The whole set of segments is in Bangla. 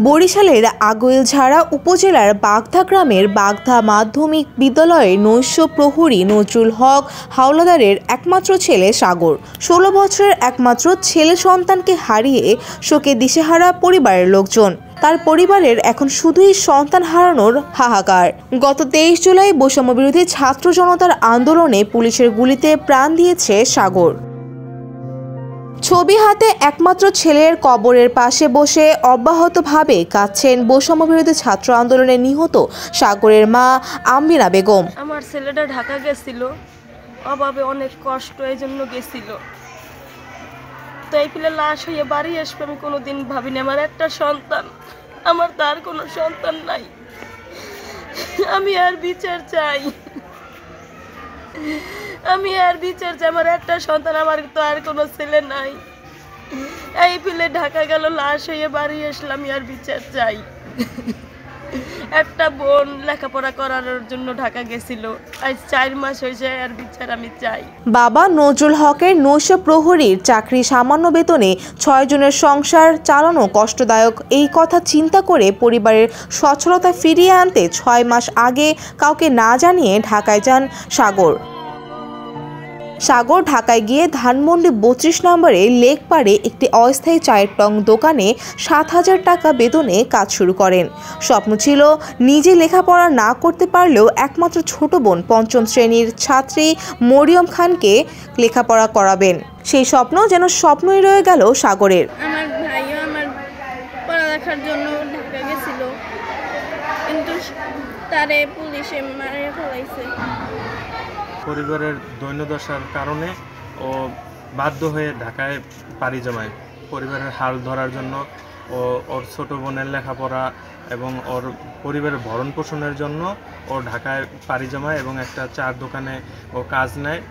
বরিশালের আগৈলঝাড়া উপজেলার বাগধা গ্রামের বাগধা মাধ্যমিক বিদ্যালয়ের নৈশ প্রহরী নজরুল হক হাওলাদারের একমাত্র ছেলে সাগর ১৬ বছরের একমাত্র ছেলে সন্তানকে হারিয়ে শোকে দিশেহারা পরিবারের লোকজন। তার পরিবারের এখন শুধুই সন্তান হারানোর হাহাকার। গত ২৩ জুলাই বৈষম্যবিরোধী ছাত্র জনতার আন্দোলনে পুলিশের গুলিতে প্রাণ দিয়েছে সাগর। ছবি হাতে একমাত্র ছেলের কবরের পাশে বসে অব্যাহতভাবে কাঁদছেন বৈষম্যবিরোধী ছাত্র আন্দোলনে নিহত সাগরের মা আমিনা বেগম। আমার ছেলেটা ঢাকা গেছিল, অভাবে অনেক কষ্ট, এই জন্য গেছিল। তো এই পিলে লাশ হয়ে বাড়ি আসবে আমি কোনোদিন ভাবিনি। আমার একটা সন্তান, আমার তার কোনো সন্তান নাই। আমি আর বিচার চাই, আমার একটা সন্তান, আমার তো আর কোনো ছেলে নাই। এই পিলে ঢাকা গেল, লাশ হয়ে বাড়ি আসলাম, আমি আর বিচার চাই। একটা বোন লেখাপড়া করার জন্য ঢাকা গেছিল, আজ ৪ মাস হয়েছে, আর বিচার আমি চাই। বাবা নজরুল হকের নৈশ প্রহরীর চাকরি সামান্য বেতনে ৬ জনের সংসার চালানো কষ্টদায়ক। এই কথা চিন্তা করে পরিবারের সচ্ছলতা ফিরিয়ে আনতে ৬ মাস আগে কাউকে না জানিয়ে ঢাকায় যান সাগর। ঢাকায় গিয়ে ধানমন্ডি ৩২ নম্বরে লেক পাড়ে একটি অস্থায়ী চায়ের টং দোকানে ৭,০০০ টাকা বেতনে কাজ শুরু করেন। স্বপ্ন ছিল নিজে লেখাপড়া না করতে পারলেও একমাত্র ছোট বোন ৫ম শ্রেণীর ছাত্রী মরিয়ম খানকে লেখাপড়া করাবেন। সেই স্বপ্ন যেন স্বপ্নই রয়ে গেল সাগরের। আমার ভাইও আমার পড়ালেখার জন্য ঢাকা গেছিল, কিন্তু তারে পুলিশে মারে ফেলাইছে। পরিবারের দৈন্যদশার কারণে ও বাধ্য হয়ে ঢাকায় পাড়ি জমায় পরিবারের হাল ধরার জন্য। ও ওর ছোটো বোনের লেখাপড়া এবং ওর পরিবারের ভরণ পোষণের জন্য ও ঢাকায় পাড়ি জমায় এবং একটা চার দোকানে ও কাজ নেয়।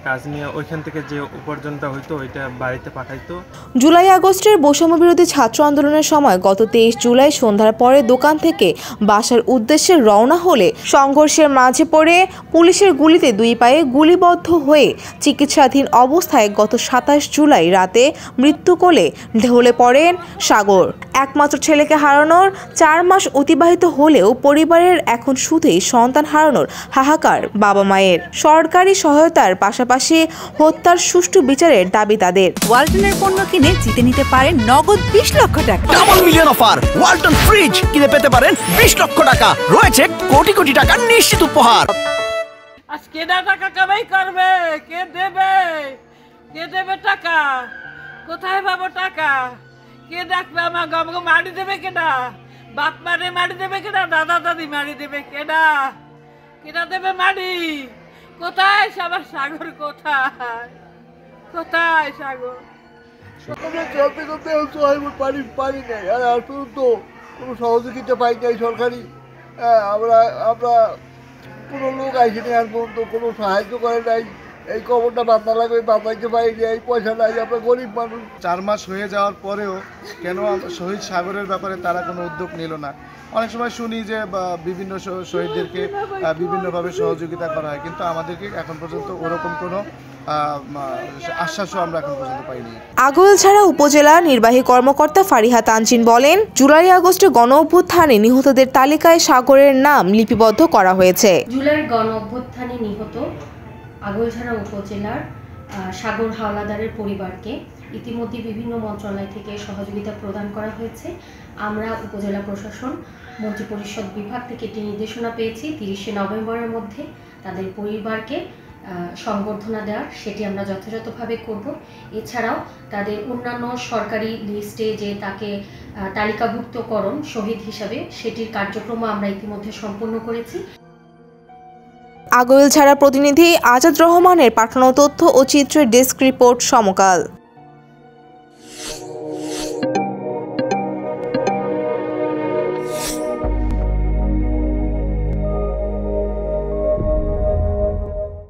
কাজ নিয়ে ওইখান থেকে যে উপার্জনটা হইতো ওইটা বাড়িতে পাঠাইতো। জুলাই আগস্টের বৈষম্যবিরোধী ছাত্র আন্দোলনের সময় গত ২৩ জুলাই সন্ধ্যার পরে দোকান থেকে বাসার উদ্দেশ্যে রওনা হলে সংঘর্ষের মাঝে পড়ে পুলিশের গুলিতে ২ পায়ে গুলিবদ্ধ হয়ে চিকিৎসাধীন অবস্থায় গত ২৭ জুলাই রাতে মৃত্যু কোলে ঢলে পড়েন সাগর। একমাত্র ছেলেকে হারানোর ৪ মাস অতিবাহিত হলেও পরিবারের এখন শুধুই সন্তান হারানোর হাহাকার বাবা মায়ের। সরকারি সহায়তার পাশাপাশি হত্যার সুষ্ঠু বিচারের দাবি তাদের। ওয়ালটনের পণ্য কিনে জিতে নিতে পারেন নগদ ২০ লক্ষ টাকা। Double million offer! Walton fridge কিনে পেতে পারেন ২০ লক্ষ টাকা। রয়েছে কোটি কোটি টাকার নিশ্চিত উপহার। আজ কেডা টাকা কামাই করবে? কে দেবে টাকা? কোথায় পাবো টাকা? কে ডাকবে আমাকে? আমাকে মারি দেবে কেডা? বাপ মারে মারি দেবে কেডা? দাদা দাদি মারি দেবে কেডা? কেডা দেবে মারি? কোথায় আমার সাগর? কোথায় সাগর? চলতে চলতে পারি নাই, আর আসলে তো কোনো সহযোগিতা পাই নাই সরকারি। আমরা কোনো লোক আইসিনি, আর পর্যন্ত কোনো সাহায্য করে নাই। এই খবরটা বাঁধা লাগবে, বাঁধাইতে পারি না, এই পয়সা নাই, আমরা গরিব মানুষ। ৪ মাস হয়ে যাওয়ার পরেও কেন শহীদ সাগরের ব্যাপারে তারা কোনো উদ্যোগ নিল না? অনেক সময় শুনি যে বিভিন্ন শহীদদেরকে বিভিন্নভাবে সহযোগিতা করা হয়, কিন্তু আমাদেরকে এখন পর্যন্ত ওরকম কোনো আশ্বাসও আমরা এখন পর্যন্ত পাইনি। আগৈলঝাড়া উপজেলা নির্বাহী কর্মকর্তা ফারিহা তানজিন বলেন, জুলাই আগস্টে গণ অভ্যুত্থানে নিহতদের তালিকায় সাগরের নাম লিপিবদ্ধ করা হয়েছে। জুলাইয়ের গণ অভ্যুত্থানে নিহত আগৈলঝাড়া উপজেলার সাগর হাওলাদারের পরিবারকে ইতিমধ্যে বিভিন্ন মন্ত্রণালয় থেকে সহযোগিতা প্রদান করা হয়েছে। আমরা উপজেলা প্রশাসন মন্ত্রিপরিষদ বিভাগ থেকে একটি নির্দেশনা পেয়েছি ৩০শে নভেম্বরের মধ্যে তাদের পরিবারকে সংবর্ধনা দেওয়ার, সেটি আমরা যথাযথভাবে করব। এছাড়াও তাদের অন্যান্য সরকারি লিস্টে যে তাকে তালিকাভুক্তকরণ শহীদ হিসাবে, সেটির কার্যক্রম আমরা ইতিমধ্যে সম্পন্ন করেছি। আগৈলঝাড়া প্রতিনিধি আজাদ রহমানের পাঠানো তথ্য ও চিত্রের ডেস্ক রিপোর্ট সমকাল।